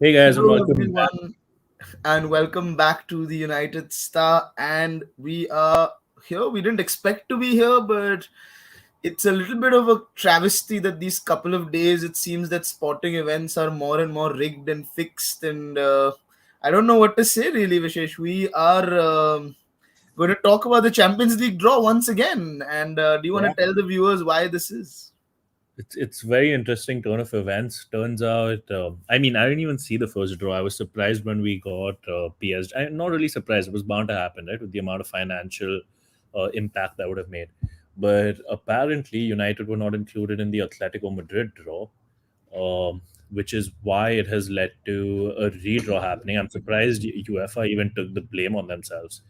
Hey guys, and Hello, welcome back. everyone, and welcome back to the United Star. And we are here. We didn't expect to be here, but it's a little bit of a travesty that these couple of days it seems that sporting events are more and more rigged and fixed. And I don't know what to say, really, Vishesh. We are going to talk about the Champions League draw once again. And do you want to Yeah, tell the viewers why this is? it's very interesting turn of events. Turns out, I didn't even see the first draw. I was surprised when we got PSG. I'm not really surprised. It was bound to happen, right, with the amount of financial impact that would have made. But apparently, United were not included in the Atletico Madrid draw, which is why it has led to a redraw happening. I'm surprised UEFA even took the blame on themselves.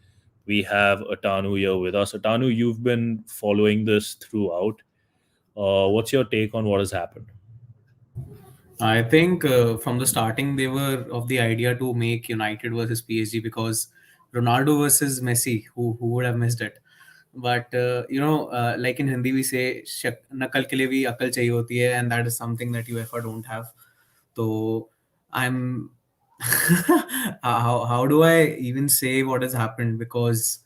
We have Atanu here with us. Atanu, you've been following this throughout. What's your take on what has happened? I think from the starting they were of the idea to make United versus PSG because Ronaldo versus Messi, who would have missed it. But like in Hindi we say nakal ke liye bhi akal chahiye hoti hai, and that is something that UEFA don't have. So I'm how do I even say what has happened, because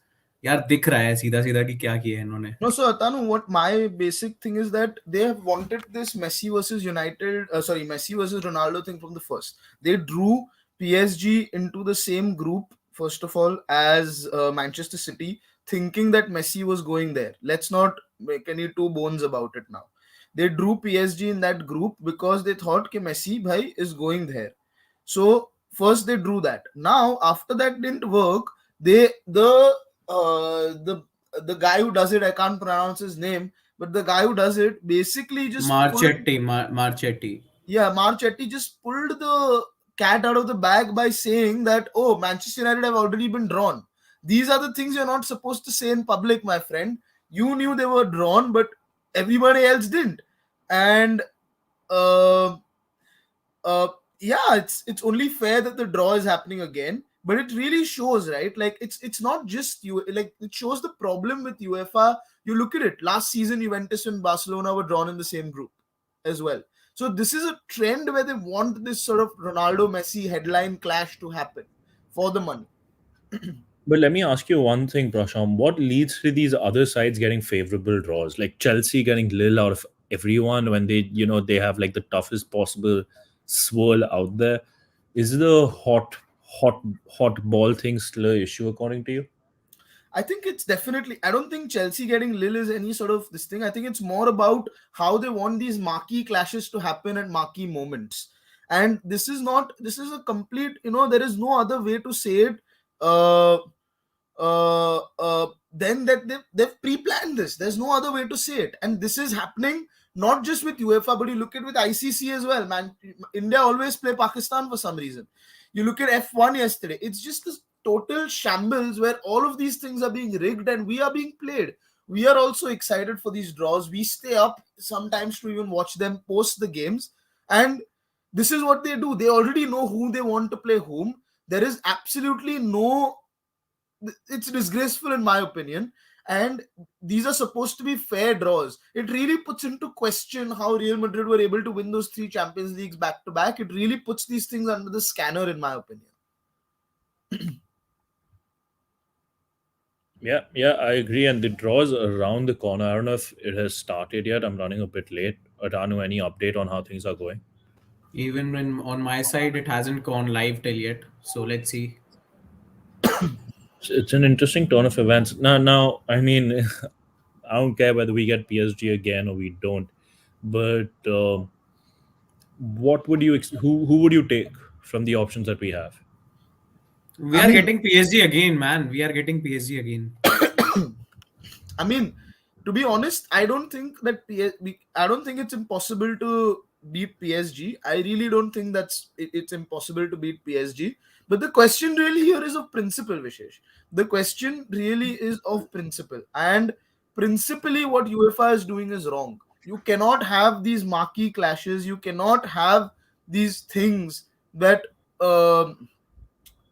यार दिख रहा है सीधा सीधा कि क्या किया है इन्होंने. No, so Atanu, what my basic thing is that they have wanted this Messi versus Messi versus Ronaldo thing from the first. They drew PSG into the same group, first of all, as Manchester City, thinking that Messi was going there. Let's not make any two bones about it now. They drew PSG in that group because they thought that Messi bhai is going there. So first they drew that. Now after that didn't work, they the guy who does it, I can't pronounce his name, but the guy who does it basically just Marchetti. yeah, Marchetti just pulled the cat out of the bag by saying that, oh, Manchester United have already been drawn. These are the things you're not supposed to say in public, my friend. You knew they were drawn, but everybody else didn't. And uh, uh, yeah, it's only fair that the draw is happening again. But it really shows, right? Like it's not just you. Like it shows the problem with UEFA. You look at it. Last season, Juventus and Barcelona were drawn in the same group as well. So this is a trend where they want this sort of Ronaldo Messi headline clash to happen for the money. But let me ask you one thing, Prasham. What leads to these other sides getting favorable draws? Like Chelsea getting Lille out of everyone when they have like the toughest possible swirl out there. Is the hot ball thing still an issue according to you? I think it's definitely. I don't think Chelsea getting Lille is any sort of this thing. I think it's more about how they want these marquee clashes to happen at marquee moments. And this is not. This is a complete. There is no other way to say it. Uh, then that they've pre-planned this. There's no other way to say it. And this is happening not just with UEFA, but you look at with ICC as well. Man, India always play Pakistan for some reason. You look at F1 yesterday. It's just this total shambles where all of these things are being rigged and we are being played. We are also excited for these draws. We stay up sometimes to even watch them post the games. And this is what they do. They already know who they want to play whom. There is absolutely no, it's disgraceful in my opinion, and these are supposed to be fair draws. It really puts into question how Real Madrid were able to win those 3 Champions Leagues back to back. It really puts these things under the scanner in my opinion. Yeah, I agree. And the draw's around the corner. I don't know if it has started yet. I'm running a bit late. Adanu, any update on how things are going? Even when on my side it hasn't gone live till yet, so let's see. It's an interesting turn of events. Now, I mean, I don't care whether we get PSG again or we don't, but what would you who would you take from the options that we have? We I are mean, getting PSG again, man. We are getting PSG again. I mean, to be honest, I don't think that I don't think it's impossible to beat PSG. I really don't think it's impossible to beat PSG. But the question really here is of principle, Vishesh. The question really is of principle, and principally, what UEFA is doing is wrong. You cannot have these marquee clashes. You cannot have these things that.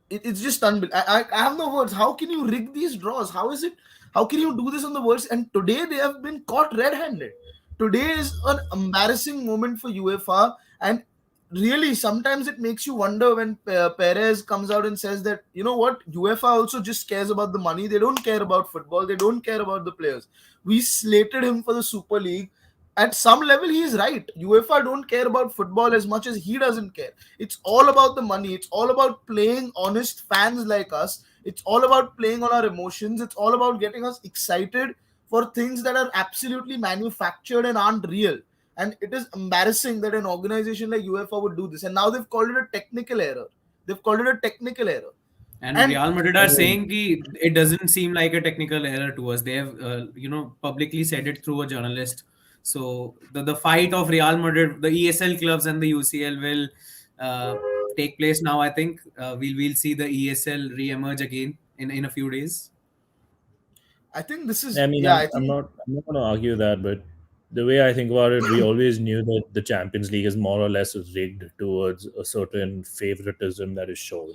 It's just unbelievable. I have no words. How can you rig these draws? How is it? How can you do this on the worst? And today they have been caught red-handed. Today is an embarrassing moment for UEFA, and really, sometimes it makes you wonder when Perez comes out and says that, you know what, UEFA also just cares about the money. They don't care about football. They don't care about the players. We slated him for the Super League. At some level, he is right. UEFA don't care about football as much as he doesn't care. It's all about the money. It's all about playing honest fans like us. It's all about playing on our emotions. It's all about getting us excited for things that are absolutely manufactured and aren't real. And it is embarrassing that an organization like UEFA would do this. And now they've called it a technical error. They've called it a technical error. And And Real Madrid I are mean, saying ki it doesn't seem like a technical error to us. They have, publicly said it through a journalist. So the fight of Real Madrid, the ESL clubs and the UCL will take place now. I think we'll see the ESL re-emerge again in a few days. I think this is, I mean, yeah, I think, I'm not going to argue that, but the way I think about it, we always knew that the Champions League is more or less rigged towards a certain favoritism that is shown.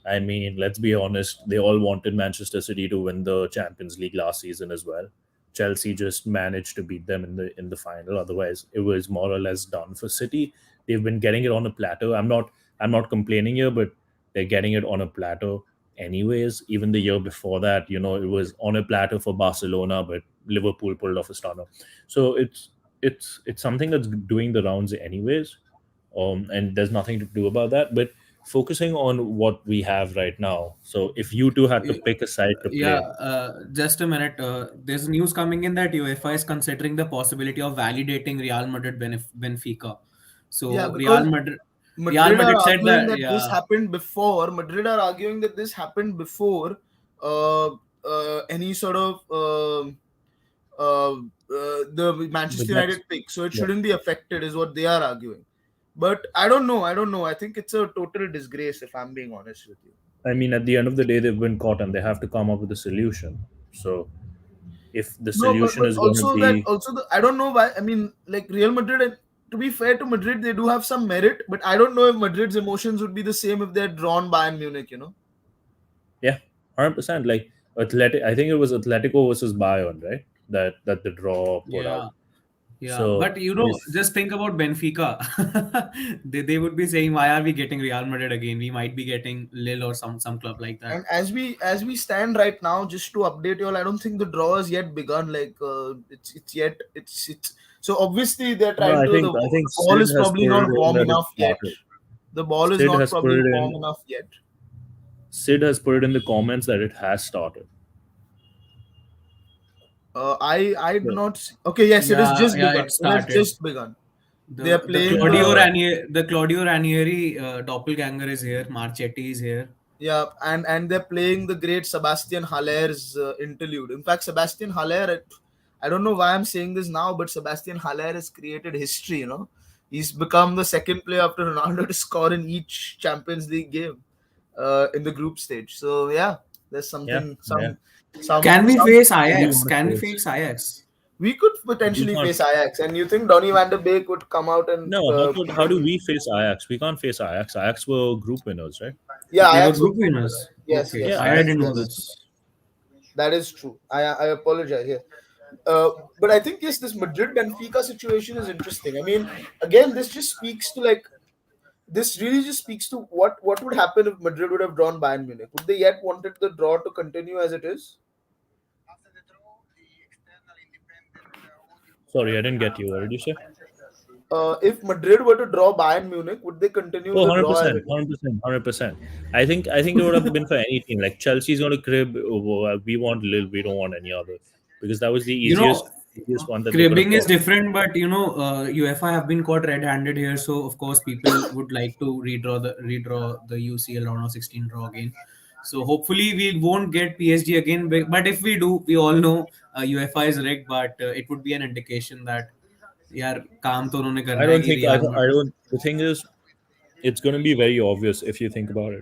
I mean, let's be honest, they all wanted Manchester City to win the Champions League last season as well. Chelsea just managed to beat them in the final. Otherwise, it was more or less done for City. They've been getting it on a platter. I'm not complaining here, but they're getting it on a platter anyways. Even the year before that, it was on a platter for Barcelona, but Liverpool pulled off a stunner. So it's something that's doing the rounds anyways, and there's nothing to do about that. But focusing on what we have right now, so if you two had to pick a side to Yeah, play, just a minute. There's news coming in that UEFA is considering the possibility of validating Real Madrid Benfica. yeah, So because Real Madrid are Madrid said arguing that, that this yeah, happened before. Madrid are arguing that this happened before uh, any sort of the but Manchester that's United pick, so it yeah. shouldn't be affected, is what they are arguing. But I don't know. I don't know. I think it's a total disgrace, if I'm being honest with you. I mean, at the end of the day, they've been caught and they have to come up with a solution. So if the No, solution but is going to also that be, also the I don't know why. I mean, like Real Madrid. To be fair to Madrid, they do have some merit, but I don't know if Madrid's emotions would be the same if they're drawn Bayern Munich. yeah, 100%, like Athletic, I think it was Atletico versus Bayern, right? That the draw put out. yeah, yeah. So But if just think about Benfica. They would be saying, why are we getting Real Madrid again? We might be getting Lille or some club like that. And as we stand right now, just to update you all, I don't think the draw has yet begun. Like it's yet it's so obviously they're no, trying to. I think The ball Sid is has probably put it not in warm that it enough yet. started. The ball is Sid not has put probably it warm in. enough yet. Sid has put it in the comments that it has started. I do So, not see. Okay, yes, it has Yeah, just yeah, begun. it It has started. just begun. They are The playing Claudio Ranieri doppelganger is here. Marchetti is here. yeah, and they're playing the great Sebastian Haller's interlude. In fact, Sebastian Haller, I don't know why I'm saying this now, but Sebastian Haller has created history. He's become the second player after Ronaldo to score in each Champions League game in the group stage. So yeah, there's yeah, something, yeah. Can we some. face Who do you Ajax? want to Can we face? face Ajax? We could We potentially can't. face Ajax, and you think Donny van der Beek would come out and No, how do we face Ajax? We can't face Ajax. Ajax were group winners, right? yeah, They were Ajax group would group winners. winners. Yes, Okay, Yeah, yes, I yes, Ajax didn't know yes. this. That is true. I apologize here. But I think yes, this Madrid Benfica situation is interesting. I mean, again, this just speaks to like this really just speaks to what would happen if Madrid would have drawn Bayern Munich. Would they yet wanted the draw to continue as it is? sorry, I didn't get you. What did you say? If Madrid were to draw Bayern Munich, would they continue Oh, the 100 draw as percent, it is? 100%, 100%. I think it would have been for any team. Like Chelsea's going to crib. Oh, we want Lille. We don't want any other because that was the You know, easiest one that they could have cribbing is got. different, but UEFA have been caught red-handed here, so of course people would like to redraw the UCL round of 16 draw again. So hopefully we won't get PSG again, but if we do, we all know UEFA is rigged, but it would be an indication that यार काम तो उन्होंने I करना है don't कि think real I don't. The thing is, it's going to be very obvious if you think about it.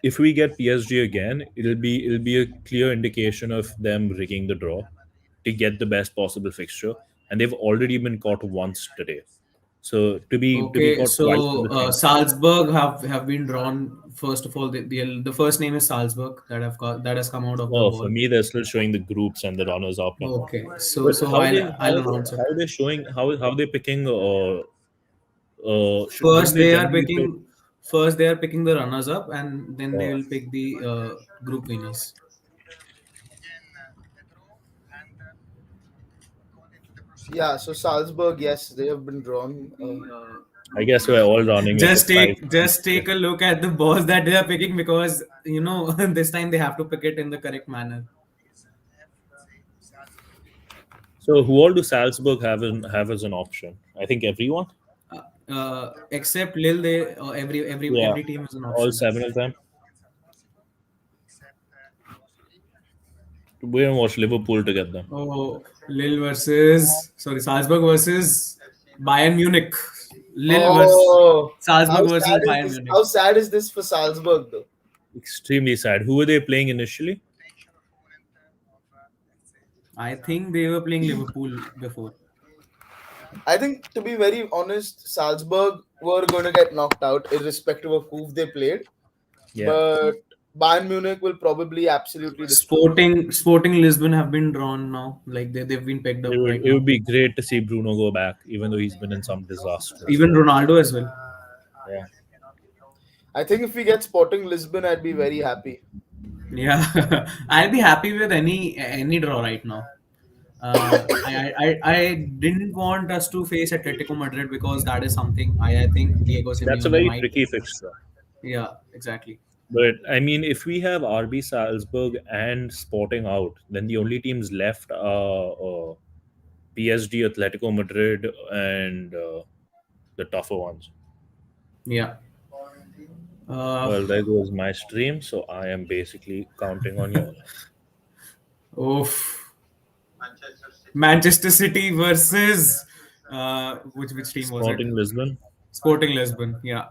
If we get PSG again, it'll be a clear indication of them rigging the draw to get the best possible fixture, and they've already been caught once today. So to be Okay, caught twice in so the same. Salzburg have been drawn. First of all, the first name is Salzburg that has come out of the Oh, for ball. me, they're still showing the groups and the runners up and all. Okay, so But so how I'll they I'll announce it. how they showing how they picking Don't First they they are generally pick? picking. First they are picking the runners up, and then they Uh, will pick the group winners. Yeah, so Salzburg, yes, they have been drawn. I guess we're all running a surprise. Just take a look at the balls that they are picking, because this time they have to pick it in the correct manner. So who all do Salzburg have as an option? I think everyone. Except Lille, they Yeah, every team is an all option. seven of them. We don't watch Liverpool to get them. Oh, Salzburg versus Bayern Munich. Lille versus Oh, Salzburg how versus sad is Bayern this? Munich. How sad is this for Salzburg, though? Extremely sad. Who were they playing initially? I think they were playing Liverpool before. I think, to be very honest, Salzburg were going to get knocked out, irrespective of who they played. Yeah, But Bayern Munich will probably absolutely destroy them. Sporting Lisbon have been drawn now. Like they've been picked up right it now. would be great to see Bruno go back, even though he's been in some disastrous Even form. Ronaldo as well. Yeah, I think if we get Sporting Lisbon, I'd be very happy. Yeah, I'll be happy with any draw right now. I didn't want us to face Atletico Madrid, because that is something I think Diego that's a Simeone very might. tricky fixture. Yeah, exactly. But I mean, if we have RB Salzburg and Sporting out, then the only teams left are PSG, Atletico Madrid, and the tougher ones. Yeah. Uh, Well, there goes my stream, so I am basically counting on you. Oof. Manchester City versus which team was it? Sporting Lisbon. Sporting Lisbon. Yeah.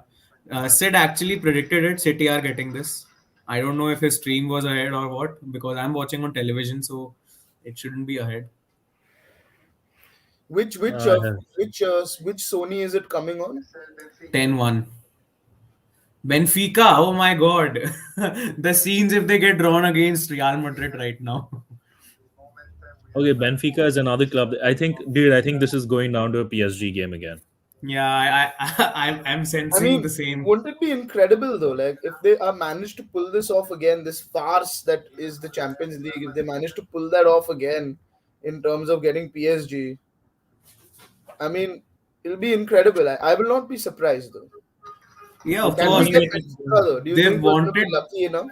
Sid actually predicted it. City are getting this. I don't know if his stream was ahead or what, because I'm watching on television, so it shouldn't be ahead. Which which uh, Uh, which Sony is it coming on? 10-1. Benfica, oh my god. The scenes if they get drawn against Real Madrid right now. okay, Benfica is another club. I think, dude, I think this is going down to a PSG game again. Yeah, I'm I sensing the mean, same. wouldn't it be incredible though? Like if they are managed to pull this off again, this farce that is the Champions League, if they manage to pull that off again in terms of getting PSG, I mean, it'll be incredible. I will not be surprised though. Yeah, of Can we course. get Benfica though? Do you They've think we're going to be wanted lucky enough?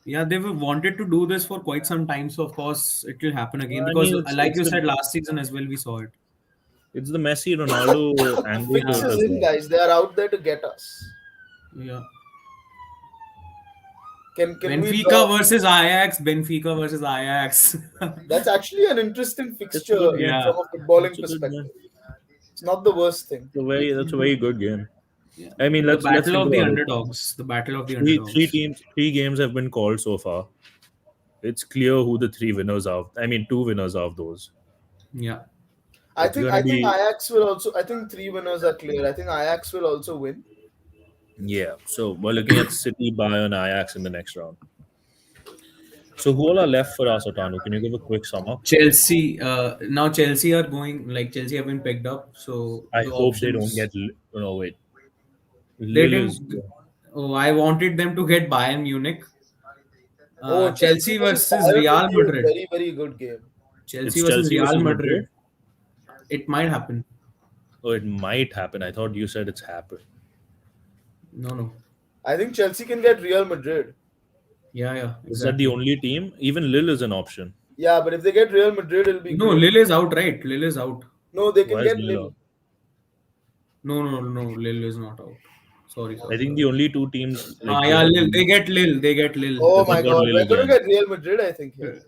Yeah, they've wanted to do this for quite some time, so of course it will happen again, I because mean, like you said last season as well, we saw it. it's the Messi Ronaldo angle to Fix it Yeah, is as in, well. guys. They are out there to get us. yeah. Can we Benfica draw? versus Ajax. Benfica versus Ajax. That's actually an interesting It's a fixture good game. Yeah, from a footballing It's a good game. perspective. It's not the worst thing. That's a very good game. yeah. I mean, The let's battle think of the about it. underdogs. The battle of the Three underdogs. teams, three games have been called so far. It's clear who the three winners are. I mean, two winners of those. Yeah. I It's think gonna I think be Ajax will also. I think three winners are clear. I think Ajax will also win. yeah. So we're looking at City, Bayern, Ajax in the next round. So who all are left for us, Otanu? Can you give a quick sum up? Chelsea. Now Chelsea are going, like Chelsea have been picked up. So I the hope they don't options get. No, wait. they Lille is. didn't. Oh, I wanted them to get Bayern Munich. Oh, Chelsea Chelsea versus versus Bayern will Real be a Madrid. very very good game. Chelsea It's versus Chelsea Real versus Madrid. Madrid. It might happen. Oh, it might happen. I thought you said it's happened. No, no. I think Chelsea can get Real Madrid. Yeah, Is that the exactly. only team? Even Lille is an option. Yeah, but if they get Real Madrid, it'll be No, great. Lille is out, right? Lille is out. No, they can Why is get Lille Lille. out? No. Lille is not out. Sorry. I think the only two teams like Yeah, gonna Lille. be. They get Lille. Oh We my got God, Lille we're going to again. get Real Madrid. I think here.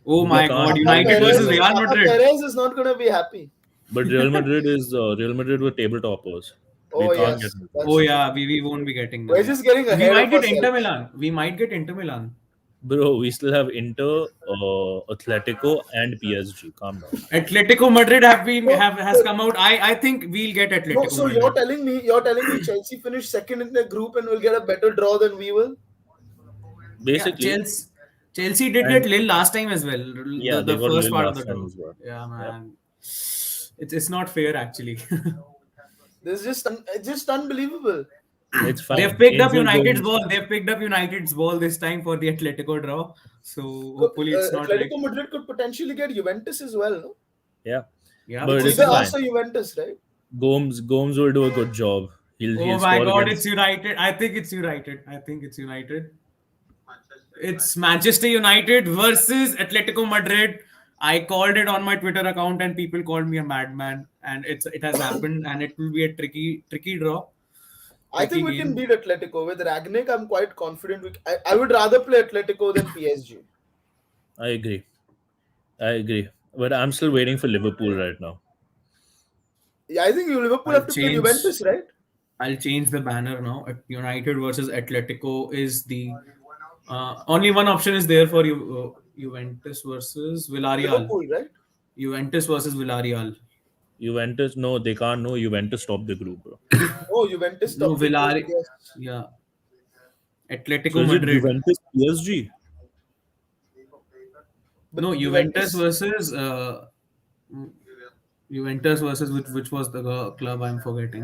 Oh We my can't God! have United Real versus Madrid. Real Papa Madrid. Perez is not going to be happy. But Real Madrid were table toppers. We Oh can't get yes, them. that's Oh true. yeah, we won't be getting We're them. just getting We ahead might of get Inter ourselves. Milan. We might get Inter Milan. Bro, we still have Inter, Atletico, and PSG. Calm down. Atletico Madrid No, has come out. I think we'll get no, Atletico so Madrid. you're telling me Chelsea finished second in the group and will get a better draw than we will? Yeah, Basically, Chelsea did get and Lille last time as well. yeah, The they got first Lille part of last the time draw. as well. Yeah, Yep. man. It's not fair actually. It's just unbelievable. It's They've fine. picked up Angel United's goals. ball. They've picked up United's ball this time for the Atletico draw. So hopefully it's not like Atletico Madrid could potentially get Juventus as well. No? Yeah, yeah, but It's it's either possible. us fine. or Juventus, right? Gomes will do a good job. He'll Oh my score God, it's against. United. I think it's United. I think it's United. It's Manchester United versus Atletico Madrid. I called it on my Twitter account and people called me a madman. And it has happened and it will be a tricky draw, I tricky think we can game. beat Atletico with Ragnick. I'm quite confident. I would rather play Atletico than PSG. I agree. I agree. But I'm still waiting for Liverpool right now. Yeah, I think Liverpool I'll have to play change. Juventus, right? I'll change the banner now. United versus Atletico is the only one option is there for you. Juventus versus Villarreal. Liverpool, right? Juventus versus Villarreal. Juventus, no, they can't. No, Juventus top the group, bro. No, Juventus No, top the group. Villarreal. Yes. Yeah, So Atletico is it Madrid. Juventus PSG? But No, Juventus Juventus. versus Juventus versus which was the club I'm forgetting.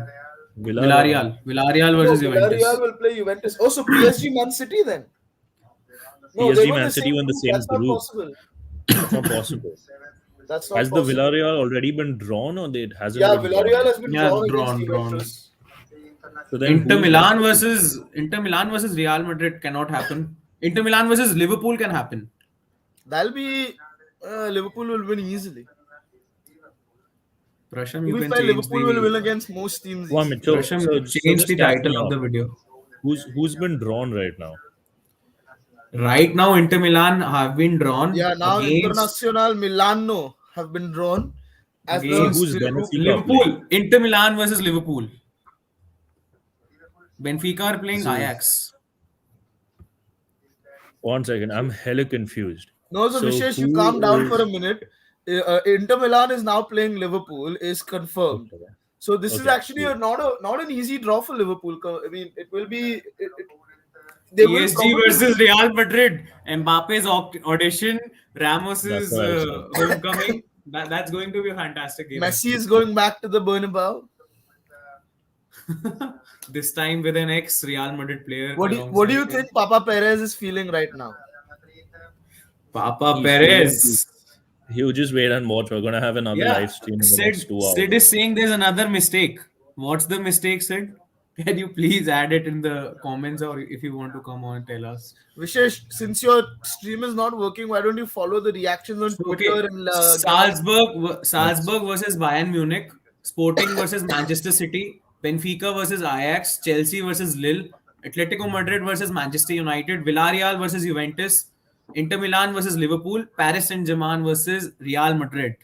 Villarreal. Villarreal No, versus Villarreal Juventus. will play Juventus. Also, PSG Man City then. No, they PSG were the Man City same were in the group. same That's not group. possible. That's not possible. That's not Has the possible. Villarreal already been drawn or it hasn't Yeah, been drawn Villarreal yet? has been Yeah, drawn against drawn. Juventus. So then who's left? Inter Milan versus Real Madrid cannot happen. Inter Milan versus Liverpool can happen. That'll be Liverpool will win easily. Prasham, To you be can fair, change Liverpool will win the against most teams One minute. easily. Prasham, So change just the catch title me of up. the video. Who's been drawn right now? Right now, Inter Milan have been drawn Yeah, now Internacional Milano have been drawn as So the against who's group. Benfica playing? Liverpool. Inter Milan versus Liverpool. Benfica are playing This is Ajax. 1 second. I'm hella confused. No, so So Vishesh, you calm who down for a is minute. Inter Milan is now playing Liverpool, is confirmed. okay? So this is Okay, actually cool. not an easy draw for Liverpool. I mean, it will be. They will PSG probably. versus Real Madrid. Mbappe's audition. That's Ramos's what I said. homecoming. That's going to be a fantastic game. Messi is going back to the Bernabeu. This time with an ex Real Madrid player What do alongside you him. think Papa Perez is feeling right now? Papa He's feeling. Perez. You just wait and watch. We're gonna have another Yeah, live stream in the next 2 hours. Sid is saying there's another mistake. What's the mistake, Sid? Can you please add it in the comments, or if you want to come on and tell us? Vishesh, since your stream is not working, why don't you follow the reactions on So, Twitter okay, and get That's Salzburg versus Bayern Munich, Sporting versus Manchester City, Benfica versus Ajax, Chelsea versus Lille, Atletico Madrid versus Manchester United, Villarreal versus Juventus, Inter Milan versus Liverpool, Paris Saint-Germain versus Real Madrid.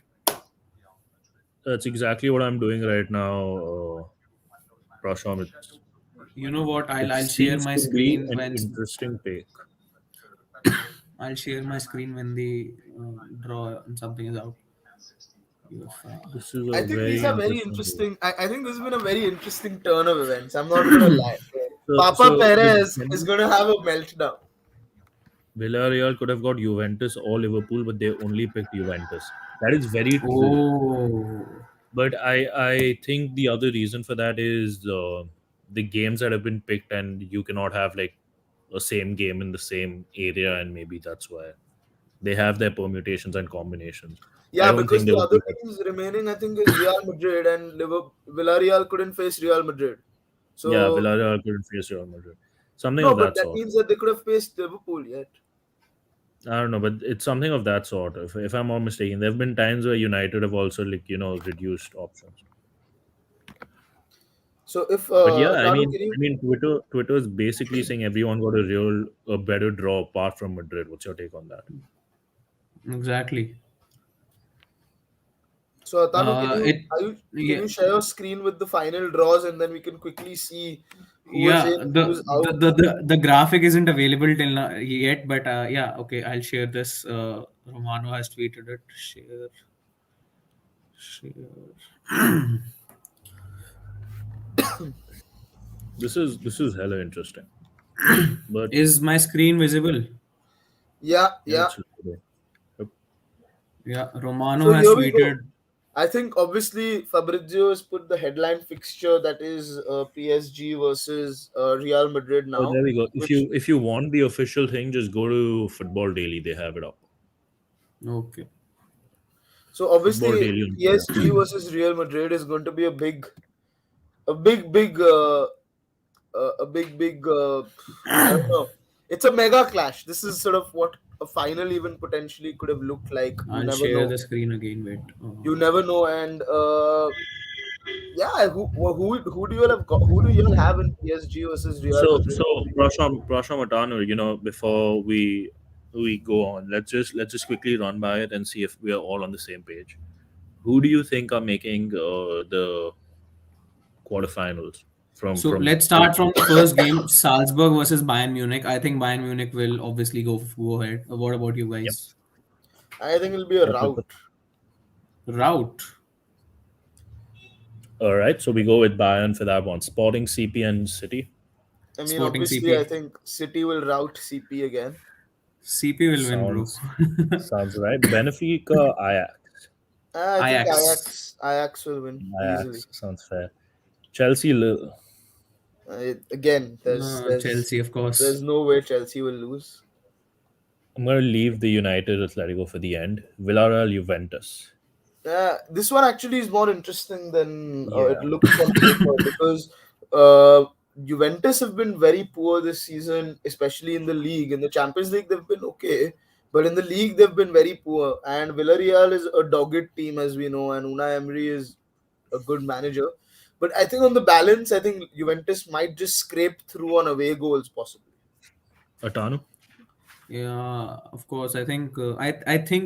that's exactly what I'm doing right now, Prasham. You know what? It I'll share seems my to be screen an when interesting take. I'll share my screen when the draw and something is out. This is I a think these very are very interesting take. interesting. I think this has been a very interesting turn of events. I'm not gonna lie. Papa So Perez is gonna have a meltdown. Villarreal could have got Juventus or Liverpool, but they only picked Juventus. That is very true. Oh, But I think the other reason for that is the games that have been picked, and you cannot have like a same game in the same area, and maybe that's why they have their permutations and combinations. I Yeah, don't because think they the would other do that. teams remaining, I think, is Real Madrid and Villarreal couldn't face Real Madrid. Yeah, So Villarreal couldn't face Real Madrid. Something no, of but that that sort. means that they could have faced Liverpool yet. I don't know, but it's something of that sort. If I'm not mistaken, there have been times where United have also reduced options. So if But yeah, Radu, can you? Twitter is basically saying everyone got a better draw apart from Madrid. What's your take on that? exactly. So Tanu, It can yeah, you share your screen with the final draws and then we can quickly see who is yeah. in, who is out. The graphic isn't available till now yet, but yeah, okay. I'll share this. Romano has tweeted it. Share. This is hella interesting. But Is my screen visible? Yeah, yeah, yeah. it's okay. Yep. Yeah, Romano So has here we go. tweeted. I think obviously Fabrizio has put the headline fixture, that is PSG versus Real Madrid Oh, now, there we go. If which, you want the official thing, just go to Football Daily. They have it up. Okay. so Football obviously Daily on PSG Twitter. versus Real Madrid is going to be a big big I don't know. It's a mega clash. This is sort of what a final even potentially could have looked like. You I'll never share know. the screen again. Wait. You never know, and yeah, who do you all have got? Who do you all have in PSG versus Real Madrid? So Prasham Atanu, before we go on, let's just quickly run by it and see if we are all on the same page. Who do you think are making the quarterfinals So from let's start from the first game, Salzburg versus Bayern Munich. I think Bayern Munich will obviously go ahead. What about you Yep. guys? I think it'll be a Yep, yep, yep. rout. Route. All right, so we go with Bayern for that one. Sporting, CP, and City. I mean, Sporting obviously, I CP. think City will rout CP again. CP will win, bro. Sounds right. Benfica, Ajax. I think Ajax. Ajax will win easily. Ajax sounds fair. Chelsea, Again, Chelsea, of there's course. no way Chelsea will lose. I'm going to leave the United Atletico for the end. Villarreal, Juventus. This one actually is more interesting than it Yeah. looks on paper, because Juventus have been very poor this season, especially in the league. In the Champions League, they've been okay, but in the league, they've been very poor. And Villarreal is a dogged team, as we know, and Unai Emery is a good manager. But I think on the balance, I think Juventus might just scrape through on away goals, possibly. Atanu. Yeah, of course. I think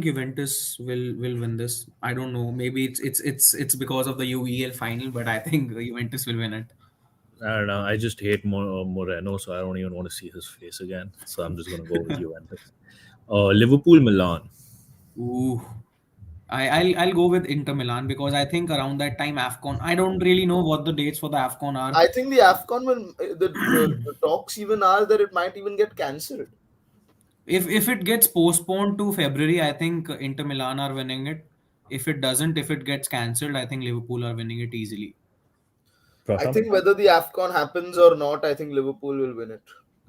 Juventus will win this. I don't know. Maybe it's because of the UEL final, but I think Juventus will win it. I don't know. I just hate Moreno, so I don't even want to see his face again. So I'm just going to go with Juventus. Liverpool, Milan. Ooh. I'll go with Inter Milan because I think around that time AFCON. I don't really know what the dates for the AFCON are. I think the AFCON will, the talks even are that it might even get cancelled. If it gets postponed to February, I think Inter Milan are winning it. If it doesn't, if it gets cancelled, I think Liverpool are winning it easily. I Prasham. think whether the AFCON happens or not, I think Liverpool will win it.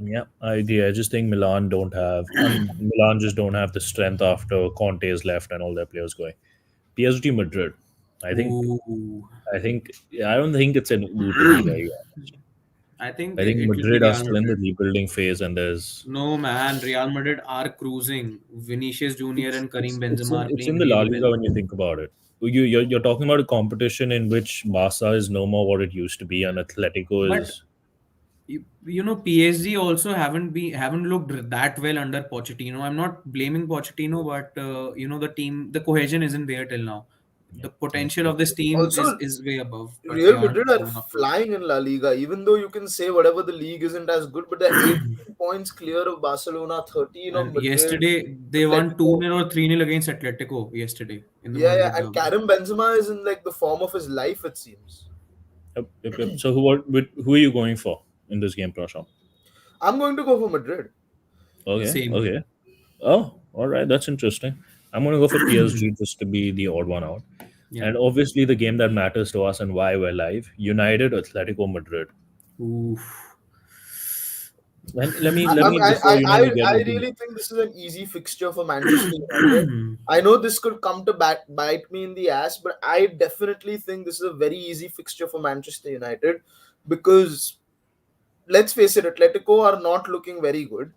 Yeah, I agree. I just think Milan don't have. I mean, Milan just don't have the strength after Conte's left and all their players going. PSG, Madrid. I think. Ooh. I think. Yeah, I don't think it's an ooh to be very honest. I think I think it will be Madrid are Real still in the Madrid. rebuilding phase, and there's No man, Real Madrid are cruising. Vinicius Junior it's and Karim it's it's Benzema in are it's in playing the La really well. Liga when you think about it. You're talking about a competition in which Barca is no more what it used to be, and Atletico But is. PSG also haven't looked that well under Pochettino. I'm not blaming Pochettino, but the team, the cohesion isn't there till now. Yeah, The yeah, potential yeah. of this team Also, is way above, but they Real aren't Madrid are showing up to it. flying in La Liga, even though you can say whatever the league isn't as good, but they're 18 points clear of Barcelona, 13 of And Madrid, yesterday they won Atletico. 2-0 or 3-0 against Atletico yesterday in the Yeah, yeah, Madrid and derby. Karim Benzema is in like the form of his life, it seems. Yep, yep, yep. So who are you going for in this game, Prashant? I'm going to go for Madrid. Okay, Same. okay. Oh, all right. That's interesting. I'm going to go for PSG just to be the odd one out. Yeah. And obviously, the game that matters to us and why we're live: United, Atletico Madrid. Oof. And let me I, before I, we get I into. really think this is an easy fixture for Manchester United. I know this could come to bite me in the ass, but I definitely think this is a very easy fixture for Manchester United, because let's face it, Atletico are not looking very good.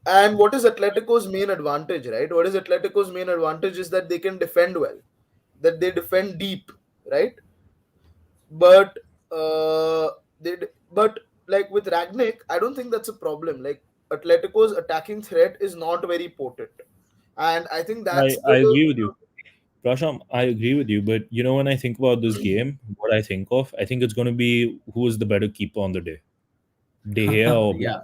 And what is Atletico's main advantage, right? What is Atletico's main advantage is that they can defend well, that they defend deep, right? But but like with Ragnick, I don't think that's a problem. Like Atletico's attacking threat is not very potent, and I think that's I the agree with you, Prashant. I agree with you, but when I think about this game, what I think it's going to be who is the better keeper on the day, De Gea or Yeah.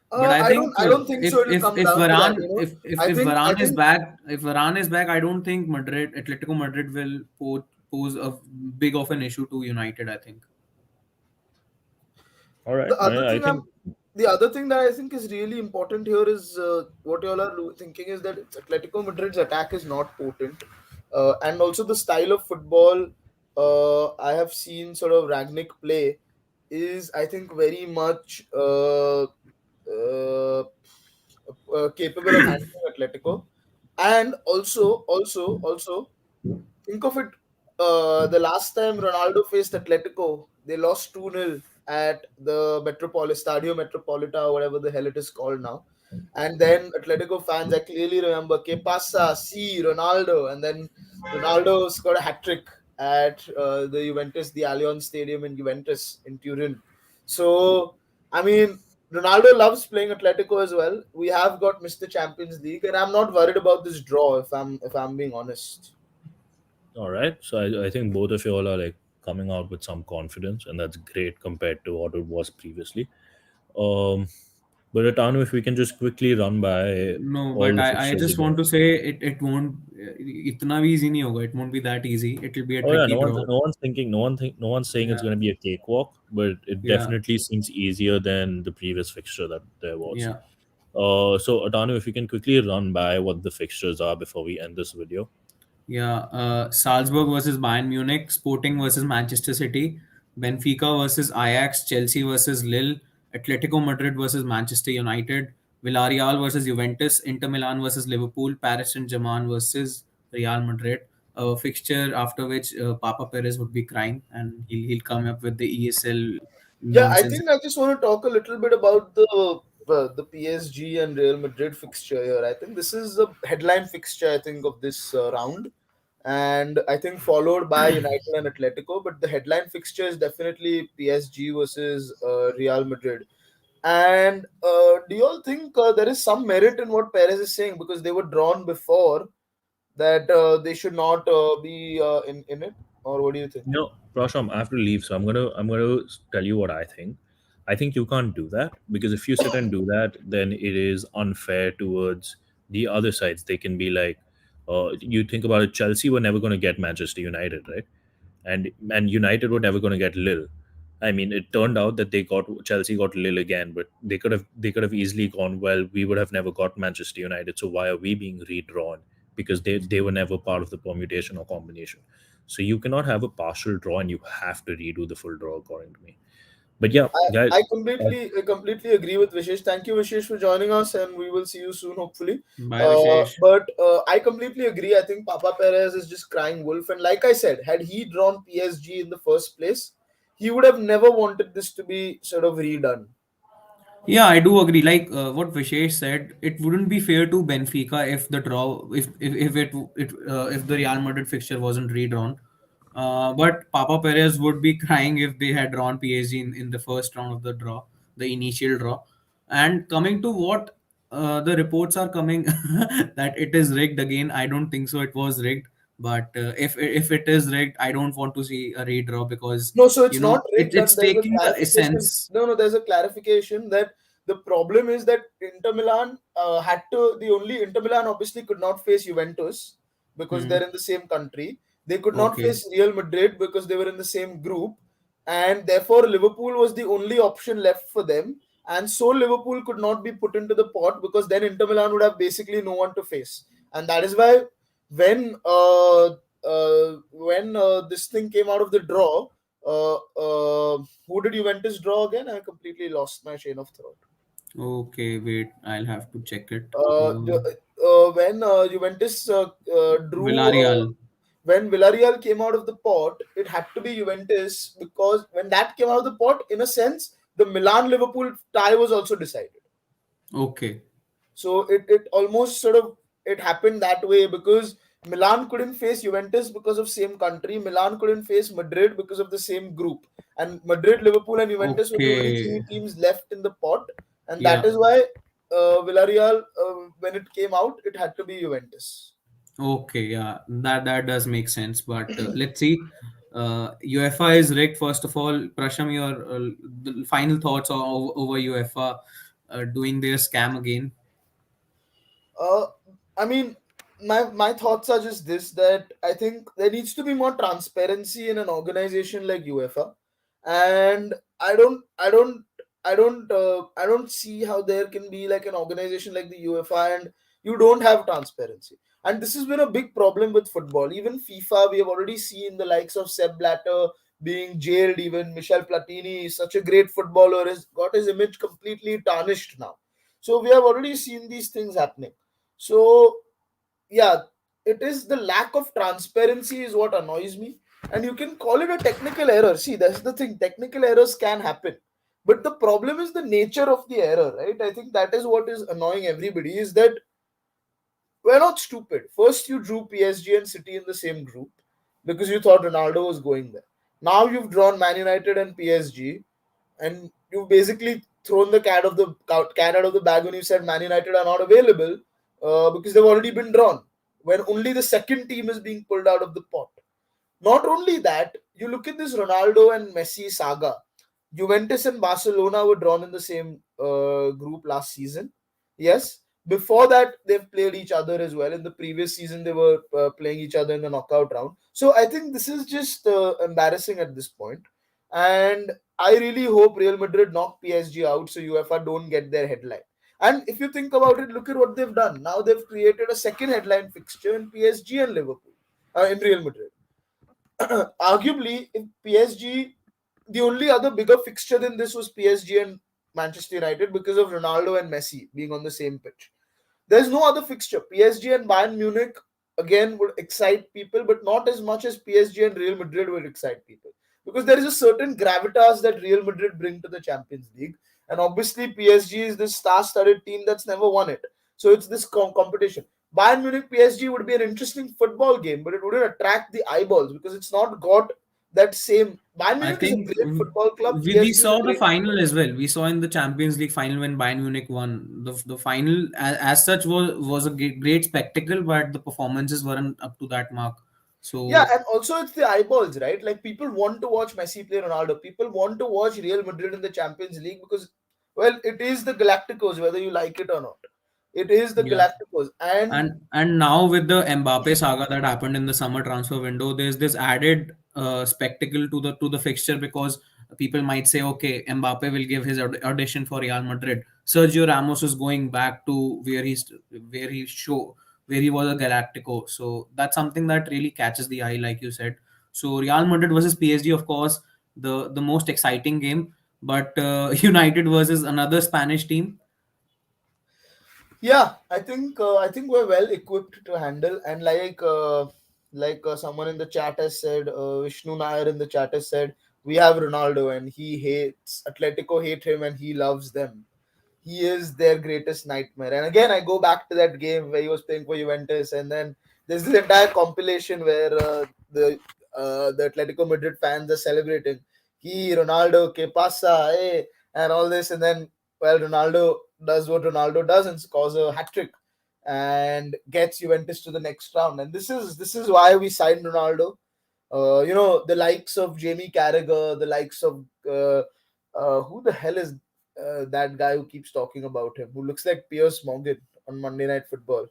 Varane. But I think I don't think so. It'll come if down to that. Varane if I Varane is think back, I don't think Atletico Madrid will pose a big of an issue to United. I think. All right, the other I thing think. I'm the other thing that I think is really important here is what you all are thinking is that Atletico Madrid's attack is not potent. And also the style of football I have seen sort of Ragnick play is, I think, very much capable of handling Atletico. And also think of it. The last time Ronaldo faced Atletico, they lost 2-0 at the Stadio Metropolita, whatever the hell it is called now. And then Atletico fans, I clearly remember, Que pasa, si, Ronaldo. And then Ronaldo scored a hat trick at the Allianz Stadium in Juventus in Turin. So, I mean, Ronaldo loves playing Atletico as well. We have got Mr. Champions League, and I'm not worried about this draw if I'm being honest. All right. So I think both of you all are like coming out with some confidence, and that's great compared to what it was previously. Um, but Atanu, if we can just quickly run by No, all but the I fixtures just want again. to say it won't itna bhi easy nahi hoga. It won't be that easy. It will be a Oh yeah, tricky draw. no one's saying it's Yeah, going to be a cakewalk, but it yeah, definitely seems easier than the previous fixture that there was. yeah. So Atanu, if you can quickly run by what the fixtures are before we end this video. Yeah, Salzburg versus Bayern Munich, Sporting versus Manchester City, Benfica versus Ajax, Chelsea versus Lille, Atletico Madrid versus Manchester United, Villarreal versus Juventus, Inter Milan versus Liverpool, Paris Saint-Germain versus Real Madrid. A fixture after which Papa Perez would be crying and he'll come up with the ESL Yeah, I nonsense. think I just want to talk a little bit about the PSG and Real Madrid fixture here. I think this is the headline fixture, I think, of this round, and I think followed by United and Atletico. But the headline fixture is definitely PSG versus Real Madrid. And do you all think there is some merit in what Perez is saying, because they were drawn before, that they should not be in it, or what do you think? No, Prasham, I have to leave, so I'm gonna tell you what I think. I think you can't do that because if you sit and do that, then it is unfair towards the other sides. They can be like, you think about it. Chelsea were never going to get Manchester United, right? And United were never going to get Lille. I mean, it turned out that they got Chelsea got Lille again, but they could have easily gone. Well, we would have never got Manchester United, so why are we being redrawn? Because they were never part of the permutation or combination. So you cannot have a partial draw, and you have to redo the full draw according to me. But yeah, guys, I completely agree with Vishesh. Thank you, Vishesh, for joining us, and we will see you soon, hopefully. Bye, Vishesh. But I completely agree. I think Papa Perez is just crying wolf, and like I said, had he drawn PSG in the first place, he would have never wanted this to be sort of redone. Yeah, I do agree. Like what Vishesh said, it wouldn't be fair to Benfica if the draw, if the Real Madrid fixture wasn't redrawn. But Papa Perez would be crying if they had drawn PSG in the first round of the draw, the initial draw. And coming to what the reports are coming that it is rigged again, I don't think so. It was rigged, but if it is rigged, I don't want to see a redraw because No, so it's not rigged, and it's there's a taking the clarification. essence. No, no, there's a clarification that the problem is that Inter Milan had to. The only Inter Milan obviously could not face Juventus because Hmm. they're in the same country. They could not Okay. face Real Madrid because they were in the same group, and therefore Liverpool was the only option left for them. And so Liverpool could not be put into the pot because then Inter Milan would have basically no one to face, and that is why when this thing came out of the draw, who did Juventus draw again? I completely lost my chain of thought. Okay, wait, I'll have to check it. When Juventus drew, Villarreal. when Villarreal came out of the pot, it had to be Juventus, because when that came out of the pot, in a sense, the Milan Liverpool tie was also decided. Okay. So it almost sort of it happened that way, because Milan couldn't face Juventus because of same country. Milan couldn't face Madrid because of the same group. And Madrid, Liverpool, and Juventus were the only three Okay. teams left in the pot. And that Yeah. is why Villarreal, when it came out, it had to be Juventus. Okay. Yeah. That does make sense. But let's see. UEFA is rigged. First of all, Prasham, your the final thoughts over UEFA doing their scam again. Uh, I mean, my thoughts are just this: that I think there needs to be more transparency in an organization like UEFA, and I don't see how there can be like an organization like the UEFA and you don't have transparency. And this has been a big problem with football. Even FIFA, we have already seen the likes of Sepp Blatter being jailed. Even Michel Platini is such a great footballer, has got his image completely tarnished now. So we have already seen these things happening. So yeah, it is the lack of transparency is what annoys me. And you can call it a technical error. See, that's the thing. Technical errors can happen. But the problem is the nature of the error, right? I think that is what is annoying everybody, is that we're not stupid. First, you drew PSG and City in the same group because you thought Ronaldo was going there. Now you've drawn Man United and PSG, and you've basically thrown the cat out of the bag when you said Man United are not available because they've already been drawn. When only the second team is being pulled out of the pot. Not only that, you look at this Ronaldo and Messi saga. Juventus and Barcelona were drawn in the same group last season. Yes. Before that, they've played each other as well. In the previous season, they were playing each other in the knockout round. So I think this is just embarrassing at this point. And I really hope Real Madrid knock PSG out so UEFA don't get their headline. And if you think about it, look at what they've done. Now they've created a second headline fixture in PSG and Liverpool, in Real Madrid. Arguably, in PSG, the only other bigger fixture than this was PSG and Manchester United because of Ronaldo and Messi being on the same pitch. There's no other fixture. PSG and Bayern Munich again would excite people, but not as much as PSG and Real Madrid would excite people. Because there is a certain gravitas that Real Madrid bring to the Champions League. And obviously, PSG is this star studded team that's never won it. So it's this competition. Bayern Munich PSG would be an interesting football game, but it wouldn't attract the eyeballs because it's not got that same. Bayern I Munich is a think great football club. we PSG is a saw the great final football as club. well. We saw in the Champions League final when Bayern Munich won. The final as such was a great spectacle, but the performances weren't up to that mark. Yeah, So and also it's the eyeballs, right? Like people want to watch Messi play Ronaldo. People want to watch Real Madrid in the Champions League because, well, it is the Galacticos, whether you like it or not. It is the yeah. Galacticos, and And now with the Mbappe saga that happened in the summer transfer window, there's this added spectacle to the fixture because people might say, okay, Mbappe will give his audition for Real Madrid. Sergio Ramos is going back to where he show where he was a Galactico. So that's something that really catches the eye, like you said. So Real Madrid versus PSG, of course, the most exciting game. But United versus another Spanish team. yeah, I think we're well equipped to handle. And someone in the chat has said, Vishnu Nair in the chat has said, we have Ronaldo and he hates Atletico, hate him and he loves them. He is their greatest nightmare. And again, I go back to that game where he was playing for Juventus, and then there's this entire compilation where the Atletico Madrid fans are celebrating. He Ronaldo, que pasa, eh, and all this, and then well, Ronaldo does what Ronaldo does and scores a hat trick and gets Juventus to the next round. And this is why we signed Ronaldo. The likes of Jamie Carragher, the likes of who the hell is that guy who keeps talking about him, who looks like Piers Morgan on Monday Night Football.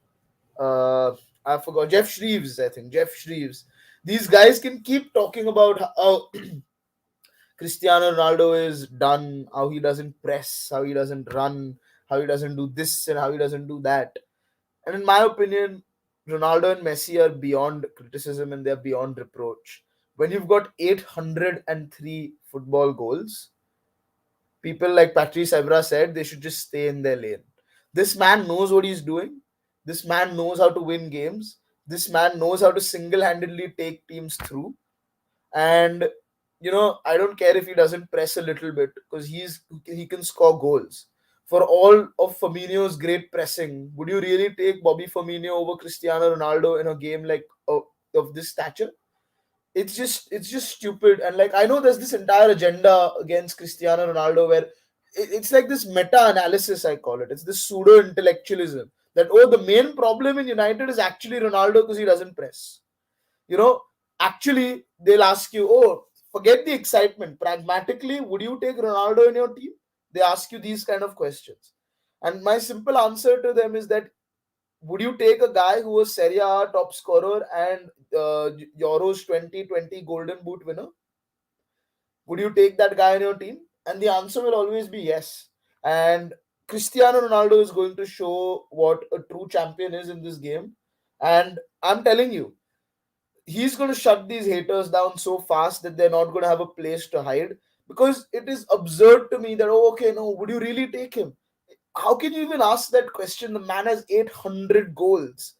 Uh, I forgot. Jeff Shreves, I think. Jeff Shreves. These guys can keep talking about how Cristiano Ronaldo is done, how he doesn't press, how he doesn't run, how he doesn't do this and how he doesn't do that. And in my opinion, Ronaldo and Messi are beyond criticism and they're beyond reproach. When you've got 803 football goals, people like Patrice Evra said they should just stay in their lane. This man knows what he's doing. This man knows how to win games. This man knows how to single handedly take teams through. And I don't care if he doesn't press a little bit because he can score goals. For all of Firmino's great pressing, would you really take Bobby Firmino over Cristiano Ronaldo in a game like of this stature? It's just stupid. And like I know there's this entire agenda against Cristiano Ronaldo where it's like this meta analysis, I call it. It's this pseudo intellectualism that, oh, the main problem in United is actually Ronaldo because he doesn't press. you know Actually, they'll ask you, oh, forget the excitement, pragmatically, would you take Ronaldo in your team? They ask you these kind of questions, and my simple answer to them is that, would you take a guy who was Serie A top scorer and Euros 2020 Golden Boot winner? Would you take that guy in your team? And the answer will always be yes. And Cristiano Ronaldo is going to show what a true champion is in this game. And I'm telling you, he's going to shut these haters down so fast that they're not going to have a place to hide. Because it is absurd to me that, oh, okay, no, would you really take him? How can you even ask that question? The man has 800 goals.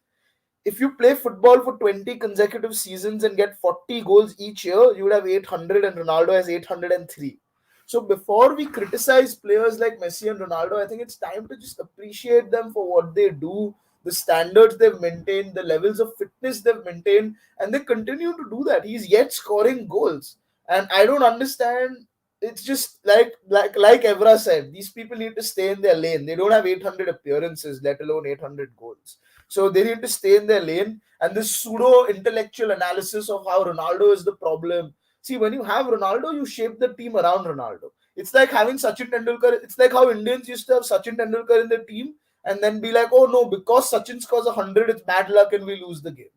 If you play football for 20 consecutive seasons and get 40 goals each year, you would have 800, and Ronaldo has 803. So before we criticize players like Messi and Ronaldo, I think it's time to just appreciate them for what they do, the standards they've maintained, the levels of fitness they've maintained, and they continue to do that. He's yet scoring goals. And I don't understand. It's just like Evra said, these people need to stay in their lane. They don't have 800 appearances, let alone 800 goals. So they need to stay in their lane. And this pseudo intellectual analysis of how Ronaldo is the problem. See, when you have Ronaldo, you shape the team around Ronaldo. It's like having Sachin Tendulkar. It's like how Indians used to have Sachin Tendulkar in the team and then be like, oh no, because Sachin scores 100, it's bad luck and we lose the game.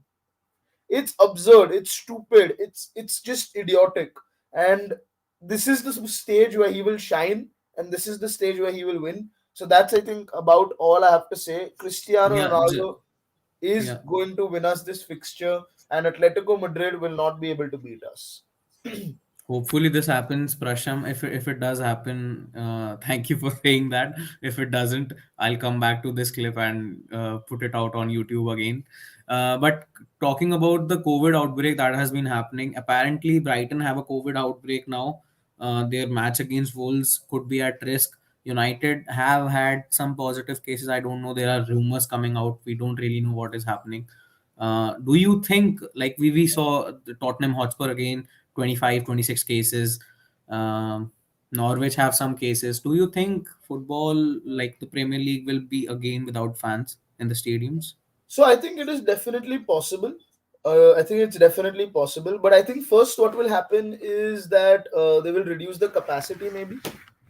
It's absurd. It's stupid. It's just idiotic. And this is the stage where he will shine, and this is the stage where he will win. So that's, I think, about all I have to say. Cristiano Yeah, Ronaldo is yeah. going to win us this fixture, and Atletico Madrid will not be able to beat us. Hopefully this happens, Prasham. If it does happen, thank you for saying that. If it doesn't, I'll come back to this clip and put it out on YouTube again. But talking about the COVID outbreak that has been happening, apparently Brighton have a COVID outbreak now. Their match against Wolves could be at risk. United have had some positive cases. I don't know. There are rumors coming out. We don't really know what is happening. Do you think, like we saw the Tottenham Hotspur again, 25, 26 cases? Um, Norwich have some cases. Do you think football, like the Premier League, will be again without fans in the stadiums? So I think it is definitely possible. I think it's definitely possible. But I think first what will happen is that they will reduce the capacity, maybe,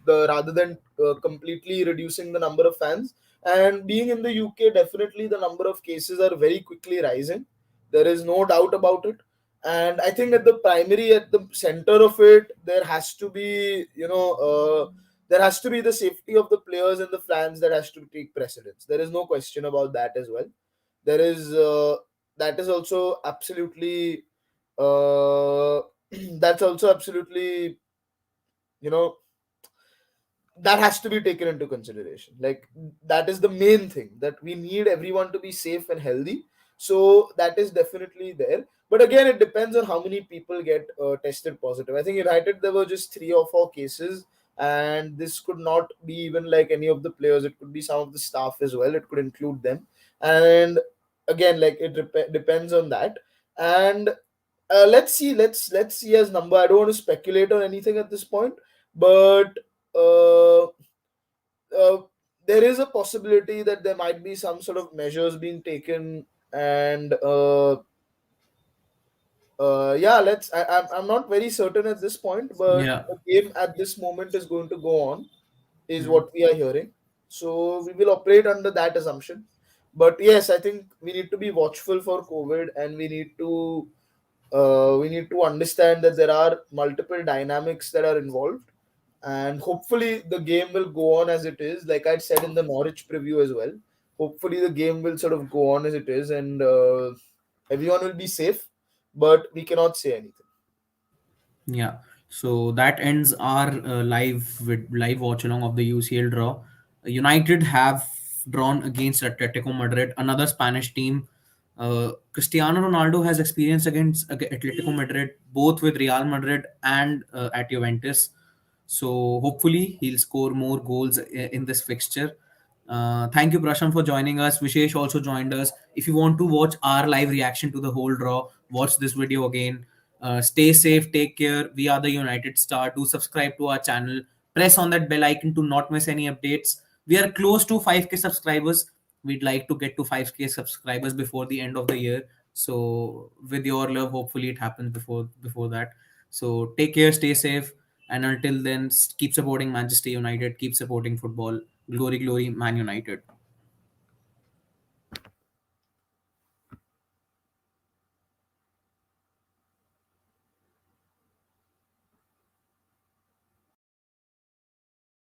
rather than completely reducing the number of fans. And being in the UK, definitely the number of cases are very quickly rising. There is no doubt about it. And I think at the center of it, there has to be, there has to be the safety of the players and the fans that has to take precedence. There is no question about that as well. There is that is also absolutely uh, that's also absolutely, you know that has to be taken into consideration. Like, that is the main thing, that we need everyone to be safe and healthy. So that is definitely there. But again, it depends on how many people get tested positive. I think United, there were just 3 or 4 cases, and this could not be even like any of the players. It could be some of the staff as well. It could include them. And again, like, it depends on that. And let's see as number. I don't want to speculate on anything at this point, but uh, uh, there is a possibility that there might be some sort of measures being taken. And yeah, I'm not very certain at this point, but Yeah. the game at this moment is going to go on, is Mhm. what we are hearing. So we will operate under that assumption. But yes, I think we need to be watchful for COVID, and we need to understand that there are multiple dynamics that are involved, and hopefully the game will go on as it is. Like I said in the Norwich preview as well, hopefully the game will sort of go on as it is, and everyone will be safe. But we cannot say anything. Yeah. So that ends our live watch along of the UCL draw. United have drawn against Atletico Madrid, another Spanish team. Cristiano Ronaldo has experience against Atletico Madrid, both with Real Madrid and at Juventus. So hopefully he'll score more goals in this fixture. Thank you, Prasham, for joining us. Vishesh also joined us. If you want to watch our live reaction to the whole draw, watch this video again. Stay safe, take care. We are the United Star. Do subscribe to our channel. Press on that bell icon to not miss any updates. We are close to 5K subscribers. We'd like to get to 5K subscribers before the end of the year. So, with your love, hopefully it happens before that. So, take care, stay safe, and until then, keep supporting Manchester United. Keep supporting football. Glory, glory, Man United.